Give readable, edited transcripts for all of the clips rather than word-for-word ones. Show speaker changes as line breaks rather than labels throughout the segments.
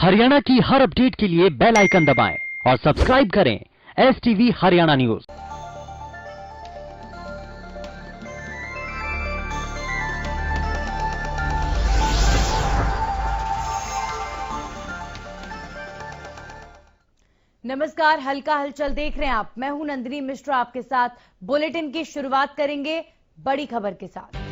हरियाणा की हर अपडेट के लिए बेल आइकन दबाएं और सब्सक्राइब करें STV हरियाणा न्यूज।
नमस्कार, हल्का हलचल देख रहे हैं आप। मैं हूं नंदिनी मिश्रा, आपके साथ बुलेटिन की शुरुआत करेंगे बड़ी खबर के साथ।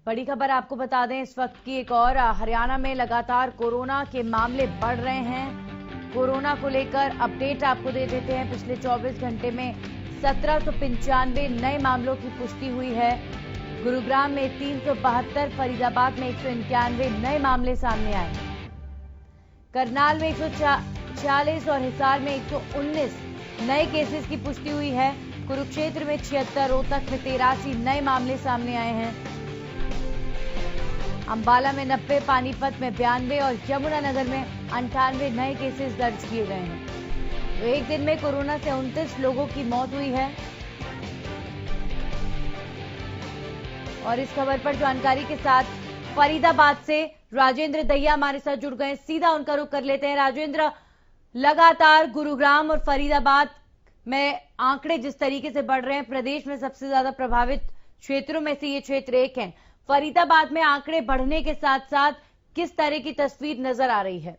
बड़ी खबर आपको बता दें इस वक्त की एक और। हरियाणा में लगातार कोरोना के मामले बढ़ रहे हैं। कोरोना को लेकर अपडेट आपको दे देते हैं। पिछले 24 घंटे में 1795 नए मामलों की पुष्टि हुई है। गुरुग्राम में 372, फरीदाबाद में 191 नए मामले सामने आए। करनाल में 146 और हिसार में 119 नए केसेस की पुष्टि हुई है। कुरुक्षेत्र में 76, रोहतक में 83 नए मामले सामने आए हैं। अंबाला में 90, पानीपत में 92 और यमुनानगर में 98 नए केसेस दर्ज किए गए हैं। तो एक दिन में कोरोना से 29 लोगों की मौत हुई है। और इस खबर पर जानकारी के साथ फरीदाबाद से राजेंद्र दहिया हमारे साथ जुड़ गए। सीधा उनका रुख कर लेते हैं। राजेंद्र, लगातार गुरुग्राम और फरीदाबाद में आंकड़े जिस तरीके से बढ़ रहे हैं, प्रदेश में सबसे ज्यादा प्रभावित क्षेत्रों में से ये क्षेत्र एक है। फरीदाबाद में आंकड़े बढ़ने के साथ साथ किस तरह की तस्वीर नजर आ रही है?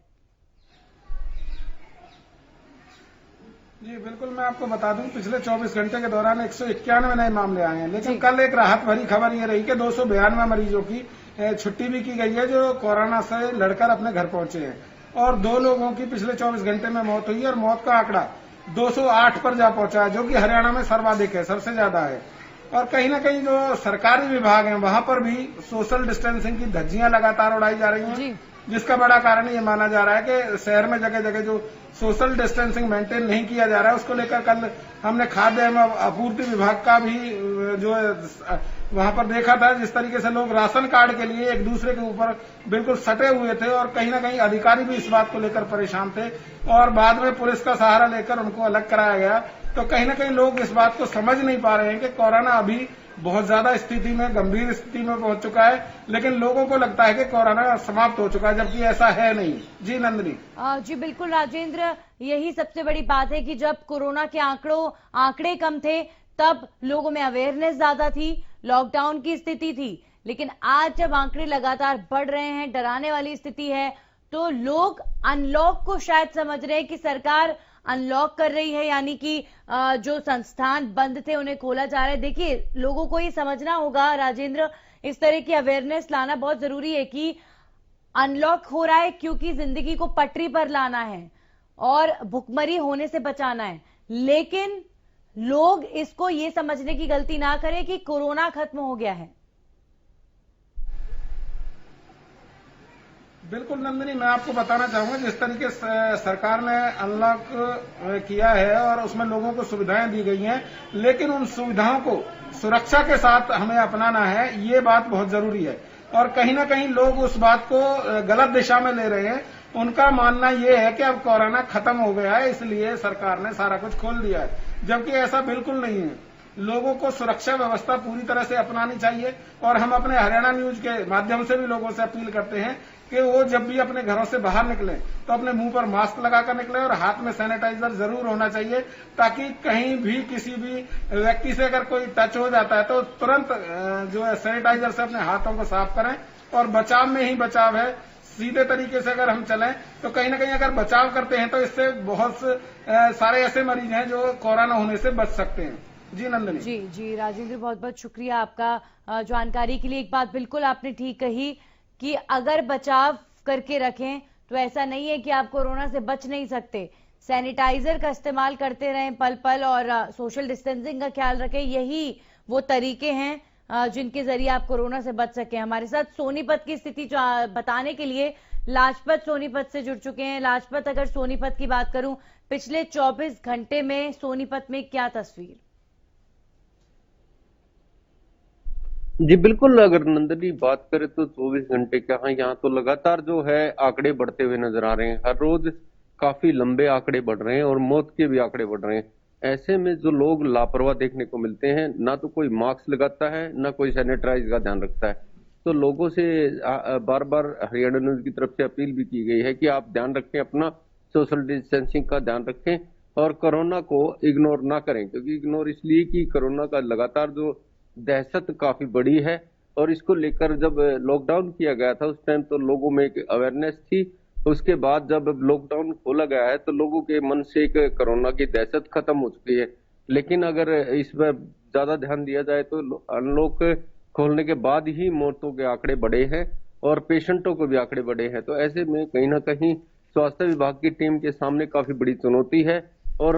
जी बिल्कुल, मैं आपको बता दूं, पिछले 24 घंटे के दौरान 191 नए मामले आए हैं। लेकिन कल एक राहत भरी खबर ये रही कि 292 मरीजों की छुट्टी भी की गई है, जो कोरोना से लड़कर अपने घर पहुंचे हैं। और 2 लोगों की पिछले 24 घंटे में मौत हुई है और मौत का आंकड़ा 208 पर जा पहुंचा है, जो कि हरियाणा में सर्वाधिक है, सबसे ज्यादा है। और कहीं ना कहीं जो सरकारी विभाग हैं वहां पर भी सोशल डिस्टेंसिंग की धज्जियां लगातार उड़ाई जा रही हैं, जिसका बड़ा कारण ये माना जा रहा है कि शहर में जगह जगह जो सोशल डिस्टेंसिंग मेंटेन नहीं किया जा रहा है, उसको लेकर कल हमने खाद्य एवं आपूर्ति विभाग का भी जो वहां पर देखा था, जिस तरीके से लोग राशन कार्ड के लिए एक दूसरे के ऊपर बिल्कुल सटे हुए थे। और कहीं ना कहीं अधिकारी भी इस बात को लेकर परेशान थे और बाद में पुलिस का सहारा लेकर उनको अलग कराया गया। तो कहीं ना कहीं लोग इस बात को समझ नहीं पा रहे हैं कि कोरोना अभी बहुत ज्यादा स्थिति में, गंभीर स्थिति में पहुंच चुका है, लेकिन लोगों को लगता है कि कोरोना समाप्त हो चुका है, जबकि ऐसा है नहीं। जी नंदिनी।
जी बिल्कुल राजेंद्र, यही सबसे बड़ी बात है कि जब कोरोना के आंकड़े कम थे तब लोगों में अवेयरनेस ज्यादा थी, लॉकडाउन की स्थिति थी। लेकिन आज जब आंकड़े लगातार बढ़ रहे हैं, डराने वाली स्थिति है, तो लोग अनलॉक को शायद समझ रहे हैं कि सरकार अनलॉक कर रही है, यानी कि जो संस्थान बंद थे उन्हें खोला जा रहा है। देखिए, लोगों को ये समझना होगा राजेंद्र, इस तरह की अवेयरनेस लाना बहुत जरूरी है कि अनलॉक हो रहा है क्योंकि जिंदगी को पटरी पर लाना है और भुखमरी होने से बचाना है, लेकिन लोग इसको ये समझने की गलती ना करें कि कोरोना खत्म हो गया है।
बिल्कुल नंदिनी, मैं आपको बताना चाहूंगा जिस तरीके से सरकार ने अनलॉक किया है और उसमें लोगों को सुविधाएं दी गई हैं, लेकिन उन सुविधाओं को सुरक्षा के साथ हमें अपनाना है, ये बात बहुत जरूरी है। और कहीं ना कहीं लोग उस बात को गलत दिशा में ले रहे हैं। उनका मानना ये है कि अब कोरोना खत्म हो गया है, इसलिए सरकार ने सारा कुछ खोल दिया है, जबकि ऐसा बिल्कुल नहीं है। लोगों को सुरक्षा व्यवस्था पूरी तरह से अपनानी चाहिए और हम अपने हरियाणा न्यूज के माध्यम से भी लोगों से अपील करते हैं कि वो जब भी अपने घरों से बाहर निकलें तो अपने मुंह पर मास्क लगाकर निकलें और हाथ में सैनिटाइजर जरूर होना चाहिए, ताकि कहीं भी किसी भी व्यक्ति से अगर कोई टच हो जाता है तो तुरंत जो है सैनिटाइजर से अपने हाथों को साफ करें। और बचाव में ही बचाव है। सीधे तरीके से अगर हम चलें तो कहीं ना कहीं अगर बचाव करते हैं तो इससे बहुत सारे ऐसे मरीज हैं जो कोरोना होने से बच सकते हैं। जी नंदनी।
जी राजेंद्र, बहुत बहुत शुक्रिया आपका जानकारी के लिए। एक बात बिल्कुल आपने ठीक कही कि अगर बचाव करके रखें तो ऐसा नहीं है कि आप कोरोना से बच नहीं सकते। सैनिटाइजर का इस्तेमाल करते रहें पल पल और सोशल डिस्टेंसिंग का ख्याल रखें, यही वो तरीके हैं जिनके जरिए आप कोरोना से बच सकें। हमारे साथ सोनीपत की स्थिति बताने के लिए लाजपत सोनीपत से जुड़ चुके हैं। लाजपत, अगर सोनीपत की बात करूं, पिछले 24 घंटे में सोनीपत में क्या तस्वीर?
जी बिल्कुल, अगर नंदनी बात करें तो 24 घंटे क्या, यहाँ तो लगातार जो है आंकड़े बढ़ते हुए नजर आ रहे हैं। हर रोज काफी लंबे आंकड़े बढ़ रहे हैं और मौत के भी आंकड़े बढ़ रहे हैं। ऐसे में जो लोग लापरवाह देखने को मिलते हैं, ना तो कोई मास्क लगाता है ना कोई सैनिटाइज का ध्यान रखता है। तो लोगों से बार बार हरियाणा न्यूज की तरफ से अपील भी की गई है कि आप ध्यान रखें, अपना सोशल डिस्टेंसिंग का ध्यान रखें और कोरोना को इग्नोर ना करें, क्योंकि इग्नोर इसलिए कि कोरोना का लगातार जो दहशत काफी बड़ी है। और इसको लेकर जब लॉकडाउन किया गया था उस टाइम तो लोगों में एक अवेयरनेस थी। उसके बाद जब लॉकडाउन खोला गया है तो लोगों के मन से एक कोरोना की दहशत खत्म हो चुकी है। लेकिन अगर इस पर ज्यादा ध्यान दिया जाए तो अनलॉक खोलने के बाद ही मौतों के आंकड़े बढ़े हैं और पेशेंटों के भी आंकड़े बढ़े हैं। तो ऐसे में कहीं ना कहीं स्वास्थ्य विभाग की टीम के सामने काफी बड़ी चुनौती है। और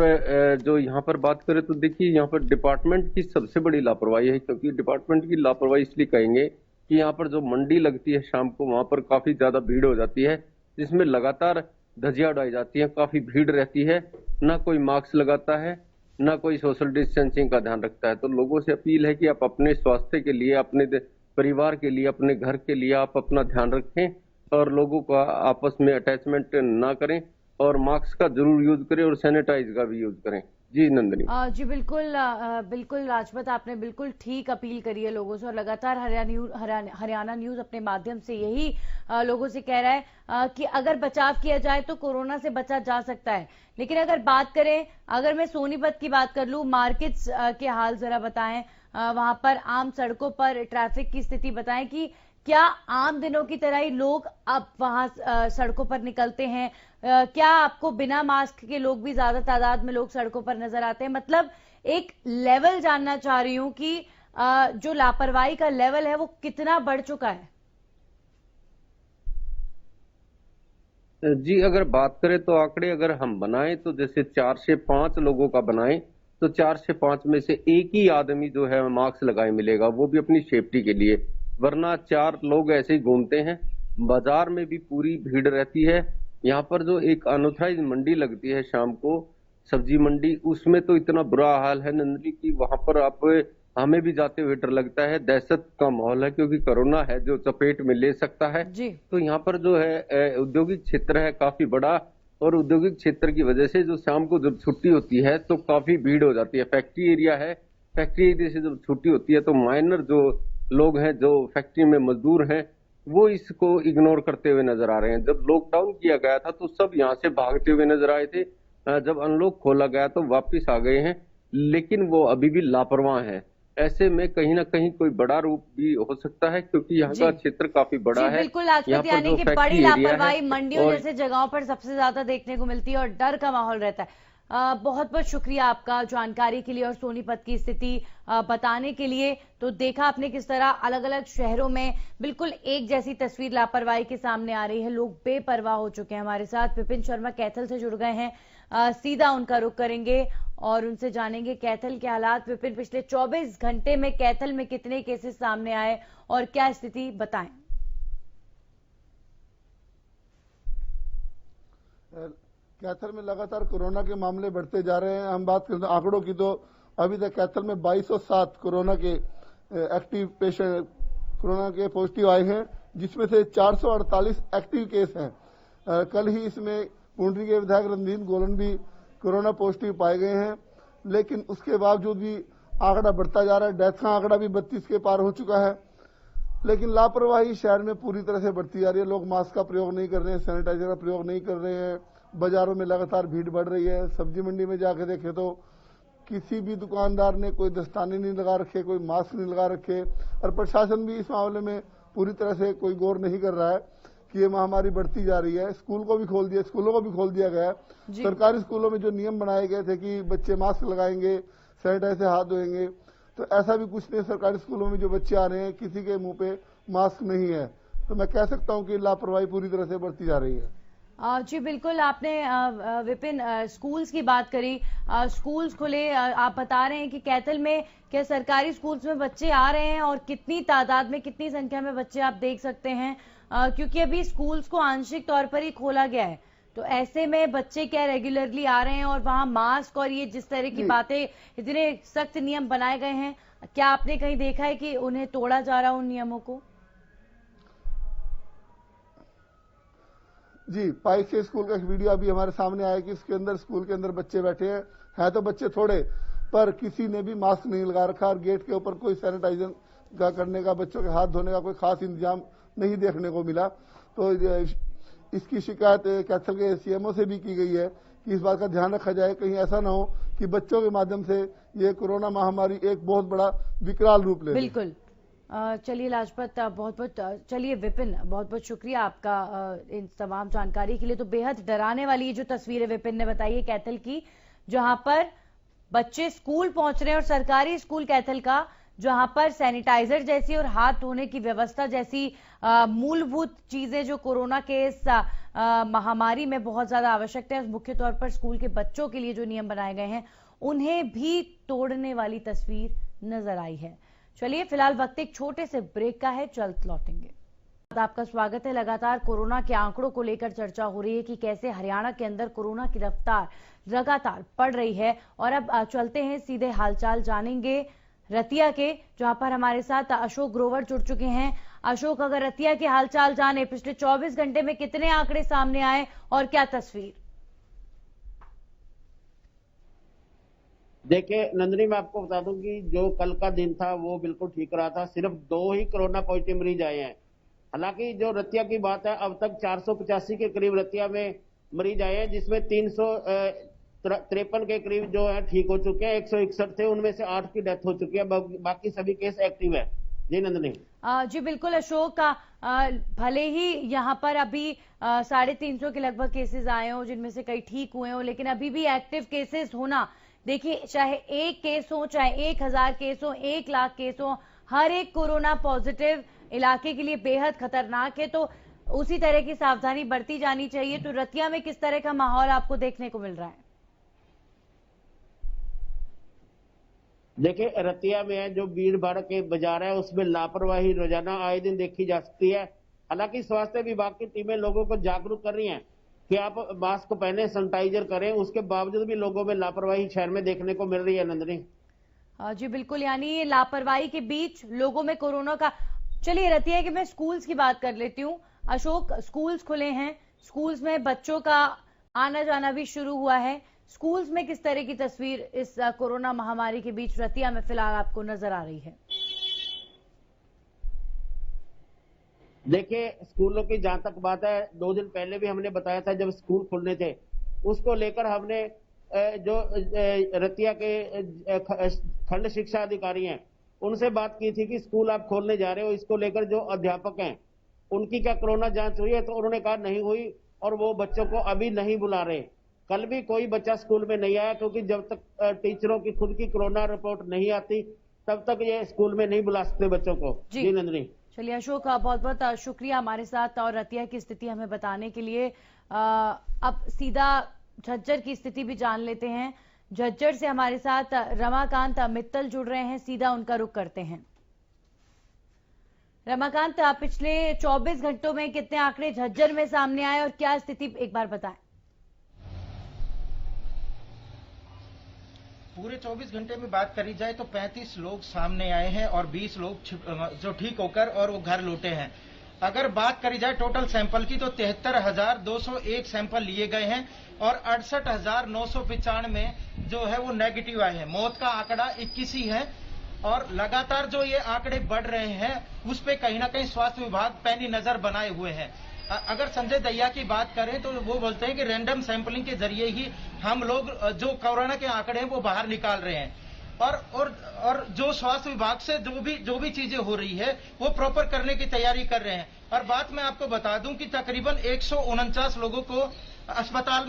जो यहाँ पर बात करें तो देखिए, यहाँ पर डिपार्टमेंट की सबसे बड़ी लापरवाही है, क्योंकि डिपार्टमेंट की लापरवाही इसलिए कहेंगे कि यहाँ पर जो मंडी लगती है शाम को, वहां पर काफी ज्यादा भीड़ हो जाती है, जिसमें लगातार धज्जियां उड़ाई जाती है, काफी भीड़ रहती है, ना कोई मास्क लगाता है ना कोई सोशल डिस्टेंसिंग का ध्यान रखता है। तो लोगों से अपील है कि आप अपने स्वास्थ्य के लिए, अपने परिवार के लिए, अपने घर के लिए आप अपना ध्यान रखें और लोगों का आपस में अटैचमेंट ना करें और मास्क का जरूर यूज करें और सैनिटाइज का भी यूज करें। जी नंदनी।
जी बिल्कुल बिल्कुल राजपत, आपने बिल्कुल ठीक अपील करी है लोगों से और लगातार हरियाणा न्यूज अपने माध्यम से यही लोगों से कह रहा है कि अगर बचाव किया जाए तो कोरोना से बचा जा सकता है। लेकिन अगर बात करें, अगर मैं सोनीपत की बात कर लूं, मार्केट्स के हाल जरा बताएं, वहां पर आम सड़कों पर ट्रैफिक की स्थिति बताएं कि क्या आम दिनों की तरह ही लोग अब वहां सड़कों पर निकलते हैं? क्या आपको बिना मास्क के लोग भी ज्यादा तादाद में लोग सड़कों पर नजर आते हैं? मतलब एक लेवल जानना चाह रही हूं कि जो लापरवाही का लेवल है वो कितना बढ़ चुका है?
जी अगर बात करें तो आंकड़े अगर हम बनाएं तो जैसे 4 से 5 लोगों का बनाएं तो 4 से 5 में से एक ही आदमी जो है मास्क लगाए मिलेगा, वो भी अपनी सेफ्टी के लिए, वरना 4 लोग ऐसे ही घूमते हैं। बाजार में भी पूरी भीड़ रहती है। यहाँ पर जो एक अनऑथराइज मंडी लगती है शाम को, सब्जी मंडी, उसमें तो इतना बुरा हाल है नंदनी की वहां पर आप हमें भी जाते हुए डर लगता है। दहशत का माहौल है क्योंकि कोरोना है जो चपेट में ले सकता है
जी।
तो यहाँ पर जो है औद्योगिक क्षेत्र है काफी बड़ा, और औद्योगिक क्षेत्र की वजह से जो शाम को जब छुट्टी होती है तो काफी भीड़ हो जाती है। फैक्ट्री एरिया है, फैक्ट्री एरिया से जब छुट्टी होती है तो माइनर जो लोग हैं जो फैक्ट्री में मजदूर हैं वो इसको इग्नोर करते हुए नजर आ रहे हैं। जब लॉकडाउन किया गया था तो सब यहाँ से भागते हुए नजर आए थे, जब अनलॉक खोला गया तो वापिस आ गए हैं, लेकिन वो अभी भी लापरवाह है। ऐसे में कहीं ना कहीं कोई बड़ा रूप भी हो सकता है क्योंकि यहाँ का क्षेत्र काफी बड़ा है।
बिल्कुल राजपत, यानी कि बड़ी लापरवाही मंडियों जैसे जगहों पर सबसे ज्यादा देखने को मिलती है और डर का माहौल रहता है। बहुत बहुत शुक्रिया आपका जानकारी के लिए और सोनीपत की स्थिति बताने के लिए। तो देखा आपने किस तरह अलग अलग शहरों में बिल्कुल एक जैसी तस्वीर लापरवाही के सामने आ रही है, लोग बेपरवाह हो चुके हैं। हमारे साथ विपिन शर्मा कैथल से जुड़ गए हैं, सीधा उनका रुख करेंगे और उनसे जानेंगे कैथल के हालात। विपिन, पिछले 24 घंटे में कैथल में कितने केसेस सामने आए और क्या स्थिति बताएं?
कैथल में लगातार कोरोना के मामले बढ़ते जा रहे हैं। हम बात करते हैं आंकड़ों की, तो अभी तक कैथल में 2207 कोरोना के एक्टिव पेशेंट, कोरोना के पॉजिटिव आए हैं, जिसमें से 448 एक्टिव केस हैं। कल ही इसमें पुंडरी के विधायक रणदीप गोलन भी कोरोना पॉजिटिव पाए गए हैं, लेकिन उसके बावजूद भी आंकड़ा बढ़ता जा रहा है। डेथ का आंकड़ा भी 32 के पार हो चुका है, लेकिन लापरवाही शहर में पूरी तरह से बढ़ती जा रही है। लोग मास्क का प्रयोग नहीं कर रहे हैं, सैनिटाइजर का प्रयोग नहीं कर रहे हैं। बाजारों में लगातार भीड़ बढ़ रही है। सब्जी मंडी में जाके देखे तो किसी भी दुकानदार ने कोई दस्ताने नहीं लगा रखे, कोई मास्क नहीं लगा रखे, और प्रशासन भी इस मामले में पूरी तरह से कोई गौर नहीं कर रहा है कि ये महामारी बढ़ती जा रही है। स्कूलों को भी खोल दिया गया है। सरकारी स्कूलों में जो नियम बनाए गए थे कि बच्चे मास्क लगाएंगे, सैनिटाइजर से हाथ धोएंगे, तो ऐसा भी कुछ नहीं। सरकारी स्कूलों में जो बच्चे आ रहे हैं, किसी के मुंह पे मास्क नहीं है। तो मैं कह सकता हूं कि लापरवाही पूरी तरह से बढ़ती जा रही है।
जी बिल्कुल, आपने विपिन स्कूल्स की बात करी। स्कूल्स खुले, आप बता रहे हैं कि कैथल में क्या सरकारी स्कूल्स में बच्चे आ रहे हैं और कितनी तादाद में, कितनी संख्या में बच्चे आप देख सकते हैं, क्योंकि अभी स्कूल्स को आंशिक तौर पर ही खोला गया है। तो ऐसे में बच्चे क्या रेगुलरली आ रहे हैं और वहां मास्क और ये जिस तरह की बातें, इतने सख्त नियम बनाए गए हैं, क्या आपने कहीं देखा है कि उन्हें तोड़ा जा रहा उन नियमों को?
जी, पाइक के स्कूल का एक वीडियो अभी हमारे सामने आया कि इसके अंदर, स्कूल के अंदर बच्चे बैठे हैं तो बच्चे थोड़े, पर किसी ने भी मास्क नहीं लगा रखा और गेट के ऊपर कोई सैनिटाइजर का करने का, बच्चों के हाथ धोने का कोई खास इंतजाम नहीं देखने को मिला। तो इसकी शिकायत कैथल के सीएमओ से भी की गई है कि इस बात का ध्यान रखा जाए, कहीं ऐसा ना हो कि बच्चों के माध्यम से ये कोरोना महामारी एक बहुत बड़ा विकराल रूप ले।
बिल्कुल। चलिए लाजपत, चलिए विपिन, बहुत बहुत शुक्रिया आपका इन तमाम जानकारी के लिए। तो बेहद डराने वाली जो तस्वीरें विपिन ने बताई है कैथल की, जहां पर बच्चे स्कूल पहुंच रहे हैं, और सरकारी स्कूल कैथल का, जहां पर सैनिटाइजर जैसी और हाथ धोने की व्यवस्था जैसी मूलभूत चीजें जो कोरोना के इस महामारी में बहुत ज्यादा आवश्यक है, मुख्य तौर पर स्कूल के बच्चों के लिए जो नियम बनाए गए हैं, उन्हें भी तोड़ने वाली तस्वीर नजर आई है। चलिए फिलहाल वक्त एक छोटे से ब्रेक का है, जल्द लौटेंगे। आपका स्वागत है। लगातार कोरोना के आंकड़ों को लेकर चर्चा हो रही है कि कैसे हरियाणा के अंदर कोरोना की रफ्तार लगातार बढ़ रही है, और अब चलते हैं सीधे हालचाल जानेंगे रतिया के, जहां पर हमारे साथ अशोक ग्रोवर जुड़ चुके हैं। अशोक, अगर रतिया के हालचाल जाने, पिछले 24 घंटे में कितने आंकड़े सामने आए और क्या तस्वीर?
देखिए नंदिनी, मैं आपको बता दूं कि जो कल का दिन था वो बिल्कुल ठीक रहा था। सिर्फ 2 ही कोरोना पॉजिटिव मरीज आए हैं। हालांकि जो रतिया की बात है, अब तक 485 के करीब रतिया में मरीज आए हैं, जिसमें 353 के करीब जो है ठीक हो चुके हैं। 161 थे, उनमें से 8 की डेथ हो चुकी है। बाकी सभी केस एक्टिव है। जी नंदिनी। जी
बिल्कुल अशोक, भले ही यहाँ पर अभी 350 के लगभग केसेस आए हो, जिनमें से कई ठीक हुए हो, लेकिन अभी भी एक्टिव केसेस होना, देखिए चाहे 1 केस हो, चाहे 1000 केस हो, 1 लाख केस हो, हर एक कोरोना पॉजिटिव इलाके के लिए बेहद खतरनाक है। तो उसी तरह की सावधानी बरती जानी चाहिए। तो रतिया में किस तरह का माहौल आपको देखने को मिल रहा है?
देखिए रतिया में जो भीड़ भाड़ के बाजार है, उसमें लापरवाही रोजाना आए दिन देखी जा सकती है। हालांकि स्वास्थ्य विभाग की टीमें लोगों को जागरूक कर रही हैं कि आप मास्क पहने, सैनिटाइजर करें, उसके बावजूद भी लोगों में लापरवाही शहर में देखने को मिल रही है। नंदिनी
जी बिल्कुल, यानी लापरवाही के बीच लोगों में कोरोना का। चलिए रतिया कि मैं स्कूल्स की बात कर लेती हूँ। अशोक, स्कूल्स खुले हैं, स्कूल्स में बच्चों का आना जाना भी शुरू हुआ है। स्कूल्स में किस तरह की तस्वीर इस कोरोना महामारी के बीच रतिया में फिलहाल आपको नजर आ रही है?
देखिए स्कूलों की जहां तक बात है, 2 दिन पहले भी हमने बताया था जब स्कूल खुलने थे, उसको लेकर हमने जो रतिया के खंड शिक्षा अधिकारी हैं उनसे बात की थी कि स्कूल आप खोलने जा रहे हो, इसको लेकर जो अध्यापक हैं उनकी क्या कोरोना जांच हुई है? तो उन्होंने कहा नहीं हुई और वो बच्चों को अभी नहीं बुला रहे। कल भी कोई बच्चा स्कूल में नहीं आया, क्योंकि जब तक टीचरों की खुद की कोरोना रिपोर्ट नहीं आती तब तक ये स्कूल में नहीं बुला सकते बच्चों को। जी नंदिनी।
चलिए अशोक, बहुत बहुत शुक्रिया हमारे साथ और रतिया की स्थिति हमें बताने के लिए। अब सीधा झज्जर की स्थिति भी जान लेते हैं। झज्जर से हमारे साथ रमाकांत मित्तल जुड़ रहे हैं, सीधा उनका रुख करते हैं। रमाकांत, पिछले 24 घंटों में कितने आंकड़े झज्जर में सामने आए और क्या स्थिति, एक बार बताएं।
पूरे 24 घंटे में बात करी जाए तो 35 लोग सामने आए हैं और 20 लोग जो ठीक होकर और वो घर लौटे हैं। अगर बात करी जाए टोटल सैंपल की तो 73,201 सैंपल लिए गए हैं और 68,995 जो है वो नेगेटिव आए हैं। मौत का आंकड़ा 21 ही है और लगातार जो ये आंकड़े बढ़ रहे हैं उस पे कहीं ना कहीं स्वास्थ्य विभाग पैनी नजर बनाए हुए हैं। अगर संजय दहिया की बात करें तो वो बोलते हैं कि रैंडम सैंपलिंग के जरिए ही हम लोग जो कोरोना के आंकड़े हैं वो बाहर निकाल रहे हैं और जो स्वास्थ्य विभाग से जो भी चीजें हो रही है वो प्रॉपर करने की तैयारी कर रहे हैं। और बात मैं आपको बता दूं कि तकरीबन 149 लोगों को अस्पताल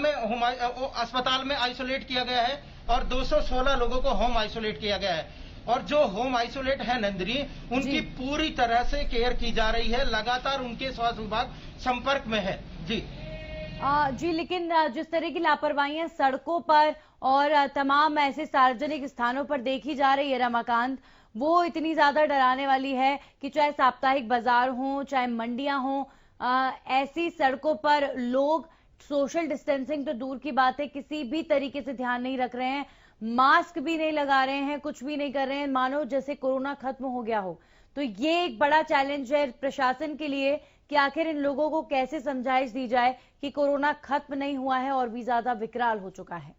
में आइसोलेट किया गया है और 216 लोगों को होम आइसोलेट किया गया है। और जो होम आइसोलेट है नंदिनी, उनकी पूरी तरह से केयर की जा रही है, लगातार उनके स्वास्थ्य विभाग संपर्क में है। जी
लेकिन जिस तरह की लापरवाहियां सड़कों पर और तमाम ऐसे सार्वजनिक स्थानों पर देखी जा रही है रमाकांत, वो इतनी ज्यादा डराने वाली है कि चाहे साप्ताहिक बाजार हो, चाहे मंडियां हो, ऐसी सड़कों पर लोग सोशल डिस्टेंसिंग तो दूर की बात है, किसी भी तरीके से ध्यान नहीं रख रहे हैं, मास्क भी नहीं लगा रहे हैं, कुछ भी नहीं कर रहे हैं, मानो जैसे कोरोना खत्म हो गया हो। तो ये एक बड़ा चैलेंज है प्रशासन के लिए कि आखिर इन लोगों को कैसे समझाइश दी जाए कि कोरोना खत्म नहीं हुआ है और भी ज्यादा विकराल हो चुका है।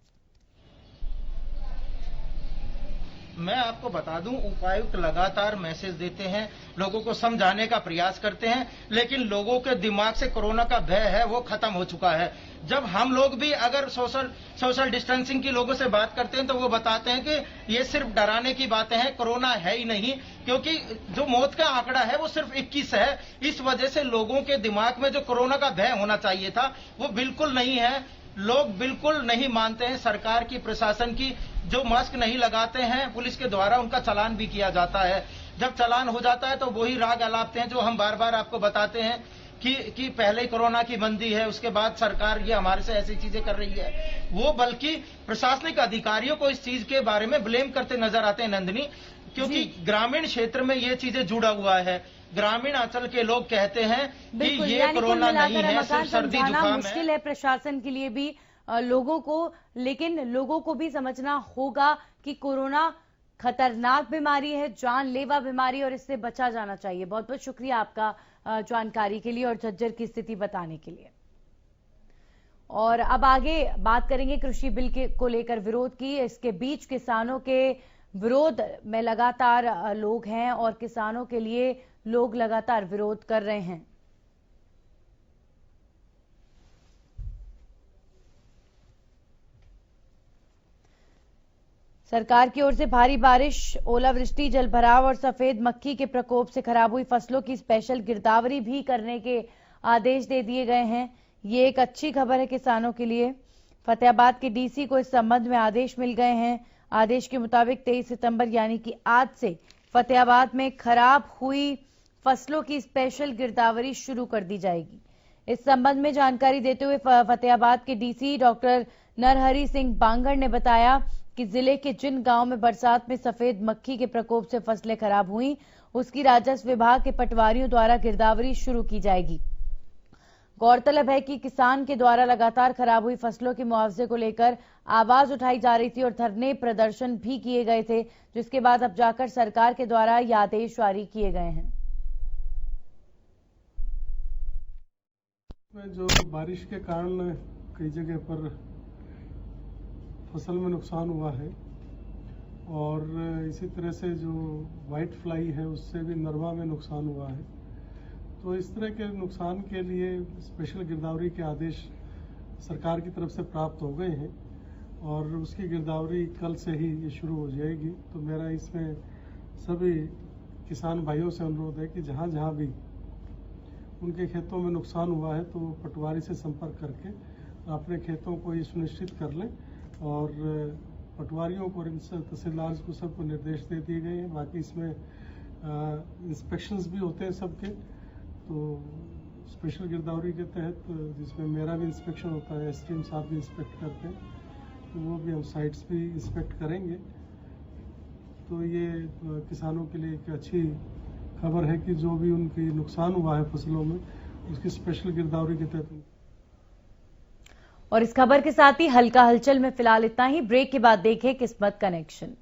मैं आपको बता दूं, उपायुक्त लगातार मैसेज देते हैं, लोगों को समझाने का प्रयास करते हैं, लेकिन लोगों के दिमाग से कोरोना का भय है वो खत्म हो चुका है। जब हम लोग भी अगर सोशल डिस्टेंसिंग की लोगों से बात करते हैं तो वो बताते हैं कि ये सिर्फ डराने की बातें हैं, कोरोना है ही नहीं, क्योंकि जो मौत का आंकड़ा है वो सिर्फ 21 है। इस वजह से लोगों के दिमाग में जो कोरोना का भय होना चाहिए था वो बिल्कुल नहीं है। लोग बिल्कुल नहीं मानते हैं सरकार की, प्रशासन की। जो मास्क नहीं लगाते हैं पुलिस के द्वारा उनका चालान भी किया जाता है। जब चालान हो जाता है तो वही राग अलापते हैं जो हम बार बार आपको बताते हैं कि पहले कोरोना की बंदी है, उसके बाद सरकार ये हमारे से ऐसी चीजें कर रही है। वो बल्कि प्रशासनिक अधिकारियों को इस चीज के बारे में ब्लेम करते नजर आते हैं नंदिनी, क्योंकि ग्रामीण क्षेत्र में ये चीजें जुड़ा हुआ है। ग्रामीण अंचल के लोग कहते हैं कि ये कोरोना नहीं है, सिर्फ सर्दी जुकाम है।
मुश्किल है प्रशासन के लिए भी लोगों को, लेकिन लोगों को भी समझना होगा कि कोरोना खतरनाक बीमारी है, जानलेवा बीमारी, और इससे बचा जाना चाहिए। बहुत बहुत शुक्रिया आपका जानकारी के लिए और झज्जर की स्थिति बताने के लिए। और अब आगे बात करेंगे कृषि बिल को लेकर विरोध की। इसके बीच किसानों के विरोध में लगातार लोग हैं और किसानों के लिए लोग लगातार विरोध कर रहे हैं। सरकार की ओर से भारी बारिश, ओलावृष्टि, जलभराव और सफेद मक्खी के प्रकोप से खराब हुई फसलों की स्पेशल गिरदावरी भी करने के आदेश दे दिए गए हैं। ये एक अच्छी खबर है किसानों के लिए। फतेहाबाद के डीसी को इस संबंध में आदेश मिल गए हैं। आदेश के मुताबिक 23 सितंबर यानी कि आज से फतेहाबाद में खराब हुई फसलों की स्पेशल गिरदावरी शुरू कर दी जाएगी। इस संबंध में जानकारी देते हुए फतेहाबाद के डीसी डॉक्टर नरहरि सिंह बांगड़ ने बताया कि जिले के जिन गांव में बरसात में सफेद मक्खी के प्रकोप से फसलें खराब हुई, उसकी राजस्व विभाग के पटवारियों द्वारा गिरदावरी शुरू की जाएगी। गौरतलब है कि किसान के द्वारा लगातार खराब हुई फसलों के मुआवजे को लेकर आवाज उठाई जा रही थी और धरने प्रदर्शन भी किए गए थे, जिसके बाद अब जाकर सरकार के द्वारा ये आदेश जारी किए गए हैं।
जो बारिश के कारण कई जगह पर फसल में नुकसान हुआ है और इसी तरह से जो व्हाइट फ्लाई है उससे भी नरवा में नुकसान हुआ है, तो इस तरह के नुकसान के लिए स्पेशल गिरदावरी के आदेश सरकार की तरफ से प्राप्त हो गए हैं और उसकी गिरदावरी कल से ही ये शुरू हो जाएगी। तो मेरा इसमें सभी किसान भाइयों से अनुरोध है कि जहाँ जहाँ भी उनके खेतों में नुकसान हुआ है तो पटवारी से संपर्क करके अपने खेतों को ये सुनिश्चित कर लें और पटवारियों को और तहसीलदार को सबको निर्देश दे दिए गए हैं। बाकी इसमें इंस्पेक्शंस भी होते हैं सबके, तो स्पेशल गिरदावरी के तहत जिसमें मेरा भी इंस्पेक्शन होता है, एसडीएम साहब भी इंस्पेक्ट करते हैं, तो वो भी हम साइट्स भी इंस्पेक्ट करेंगे। तो ये किसानों के लिए एक अच्छी खबर है कि जो भी उनकी नुकसान हुआ है फसलों में, उसकी स्पेशल गिरदावरी के तहत।
और इस खबर के साथ ही हल्का हलचल में फिलहाल इतना ही। ब्रेक के बाद देखें किस्मत कनेक्शन।